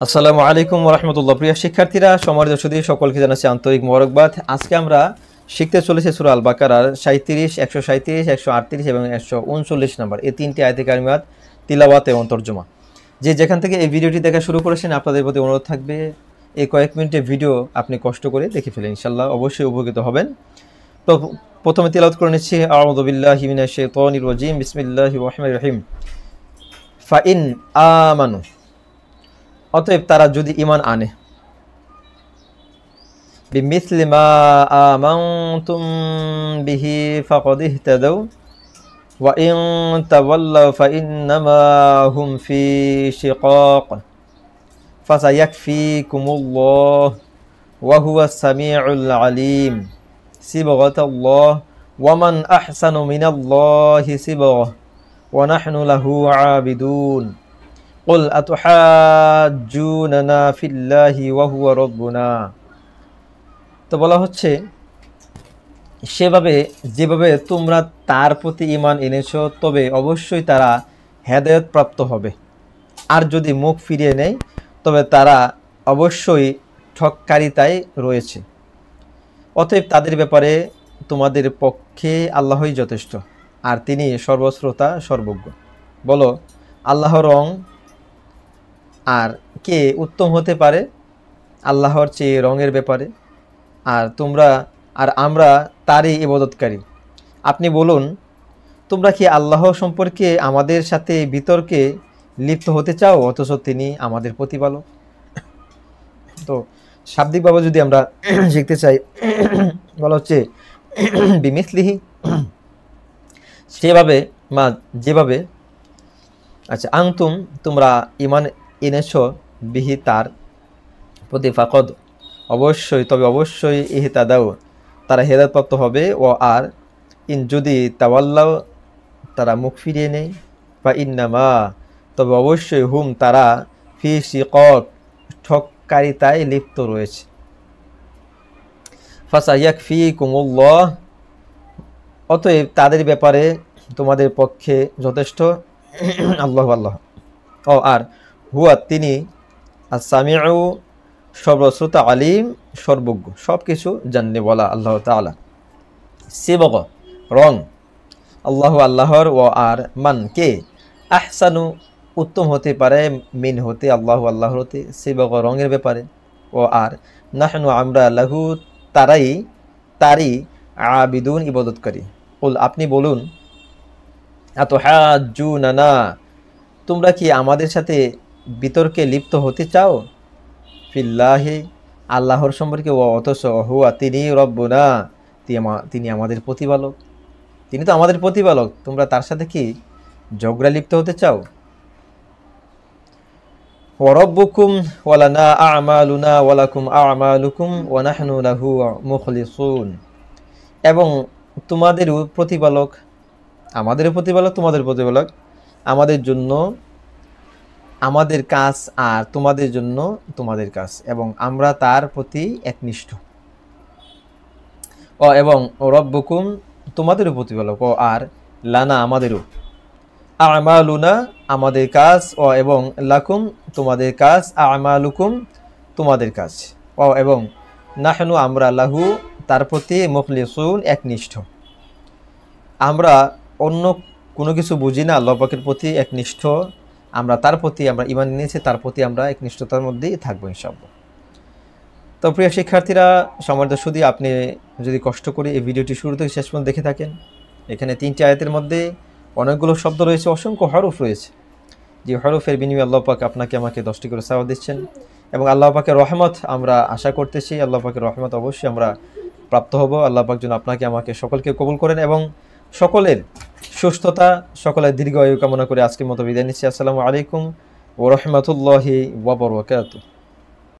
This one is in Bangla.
আসসালামু আলাইকুম ওয়া রাহমাতুল্লাহ। প্রিয় শিক্ষার্থীরা, সম্মানিত সুধী, সকলকে জানাচ্ছি আন্তরিক মোবারকবাদ। আজকে আমরা শিখতে চলেছি সূরা আল বাকারার 37, 137, 138 এবং 139 নম্বর এই তিনটি আয়াতে কারিমাত তিলাওয়াত এবং তরজমা। যে যেখান থেকে এই ভিডিওটি দেখা শুরু করেছেন, আপনাদের প্রতি অনুরোধ থাকবে এই কয়েক মিনিটের ভিডিও আপনি কষ্ট করে দেখে ফেলেন, ইনশাআল্লাহ অবশ্যই উপকৃত হবেন। তো প্রথমে তিলাওয়াত করে নিচ্ছি, আউযু বিল্লাহি মিনাশ শাইতানির রাজিম, বিসমিল্লাহির রহমানির রহিম। ফাইন আমানু, অতএব তারা যদি ঈমান আনে, বিমিসলি মা আমানতুম বিহি ফাকাদ ইহতাদাউ ওয়া ইন তাওয়াল্লাউ ফাইন্নামা হুম ফি শিকাক ফাসায়াকফিকুমুল্লাহ ওয়া হুয়াস সামিউল আলিম। সিবগাতাল্লাহ ওয়া মান আহসানু মিনাল্লাহি সিবগাহ ওয়া নাহনু লাহু আবিদুন। কুল আতুহাজ্জুনানা ফিল্লাহি ওয়া হুয়া রাব্বুনা। তো বলা হচ্ছে, যেভাবে তোমরা তার প্রতি ঈমান এনেছো, তবে অবশ্যই তারা হেদায়েত প্রাপ্ত হবে। আর যদি মুখ ফিরিয়ে নেয়, তবে তারা অবশ্যই ঠককারিতায় রয়েছে। অতএব তাদের ব্যাপারে তোমাদের পক্ষে আল্লাহই যথেষ্ট, আর তিনি সর্বশ্রোতা সর্বজ্ঞ। বলো, আল্লাহর রং আর কে উত্তম হতে পারে আল্লাহর চেয়ে রঙের ব্যাপারে? আর আমরা তারই ইবাদতকারী। আপনি বলুন, তোমরা কি আল্লাহ সম্পর্কে আমাদের সাথে বিতর্কে লিপ্ত হতে চাও, অথচ তিনি আমাদের প্রতিপালক? তো শাব্দিকভাবে যদি আমরা শিখতে চাই, বলা হচ্ছে বিমিসলিহি, যেভাবে আচ্ছা, আনতুম তোমরা ঈমান এনেছো, বিহি তার প্রতি, ফাকদ অবশ্যই ইহতাদাউ তারা হেদায়েতপ্রাপ্ত হবে, ও আর ইন যদি তাওয়াল্লাও তারা মুখ ফিরিয়ে নেয়, বা ইন্নামা তবে অবশ্যই হুম তারা ফি শিকাক ঠককারিতায় লিপ্ত রয়েছে। ফাসায়াকফিকুমুল্লাহ, অতএব তাদের ব্যাপারে তোমাদের পক্ষে যথেষ্ট আল্লাহ। ও আর হুয়া তিনি as-সামিউ সর্বশ্রোতা, আলিম সর্বজ্ঞ, সব কিছু জাননে বলা আল্লাহ তাআলা। সিবগ রং, আল্লাহর, ও আর মান কে, আহসানু উত্তম হতে পারে, মিন হতে আল্লাহর হতে, সিবগ রঙের ব্যাপারে, ও আর নাহনু আমরা লাহু তারই আবিদুন ইবাদতকারী। কুল আপনি বলুন, আতুহাজ্জুনানা তোমরা কি আমাদের সাথে বিতর্কে লিপ্ত হতে চাও, ফিল্লাহি আল্লাহর সম্পর্কে, ও অথচ হুয়া তিনি রব্বুনা তিনি আমাদের প্রতিপালক। তিনি তো আমাদের প্রতিপালক, তোমরা তার সাথে কি ঝগড়া লিপ্ত হতে চাও? ওয়া রাব্বুকুম ওয়া লানা আ'মালুনা ওয়া লাকুম আ'মালুকুম ওয়া নাহনু লাহু মুখলিসুন। এবং তোমাদেরও প্রতিপালক, আমাদেরও প্রতিপালক, তোমাদের প্রতিপালক, আমাদের জন্য আমাদের কাজ, আর তোমাদের জন্য তোমাদের কাজ, এবং আমরা তার প্রতি একনিষ্ঠ। এবং রব্বুকুম তোমাদেরও প্রতিপালক, ও আর লানা আমাদেরও, আমালুনা আমাদের কাজ, এবং লাকুম তোমাদের কাজ, আমালুকুম তোমাদের কাজ, এবং নাহনু আমরা লাহু তার প্রতি মুখলিসুন একনিষ্ঠ। আমরা অন্য কোনো কিছু বুঝি না, আল্লাহ পাকের প্রতি একনিষ্ঠ আমরা, তার প্রতি আমরা ঈমান এনেছি, তার প্রতি আমরা একনিষ্ঠতার মধ্যেই থাকবো ইনশাআল্লাহ। তো প্রিয় শিক্ষার্থীরা, সম্মানিত সুধী, আপনি যদি কষ্ট করে এই ভিডিওটি শুরু থেকে শেষ পর্যন্ত দেখে থাকেন, এখানে তিনটি আয়াতের মধ্যে অনেকগুলো শব্দ রয়েছে, অসংখ্য হরফ রয়েছে। যে হরফের বিনিময়ে আল্লাহ পাক আপনাকে আমাকে 10টি করে সওয়াব দিচ্ছেন, এবং আল্লাহ পাকের রহমত আমরা আশা করতেছি। আল্লাহ পাকের রহমত অবশ্যই আমরা প্রাপ্ত হব। আল্লাহ পাক যেন আপনাকে আমাকে সকলকে কবুল করেন, এবং সকলের সুস্থতা, সকলের দীর্ঘ আয়ু কামনা করে আজকের মতো বিদায় নিচ্ছি। আসসালামু আলাইকুম ওয়া রাহমাতুল্লাহি ওয়া বারাকাতুহু।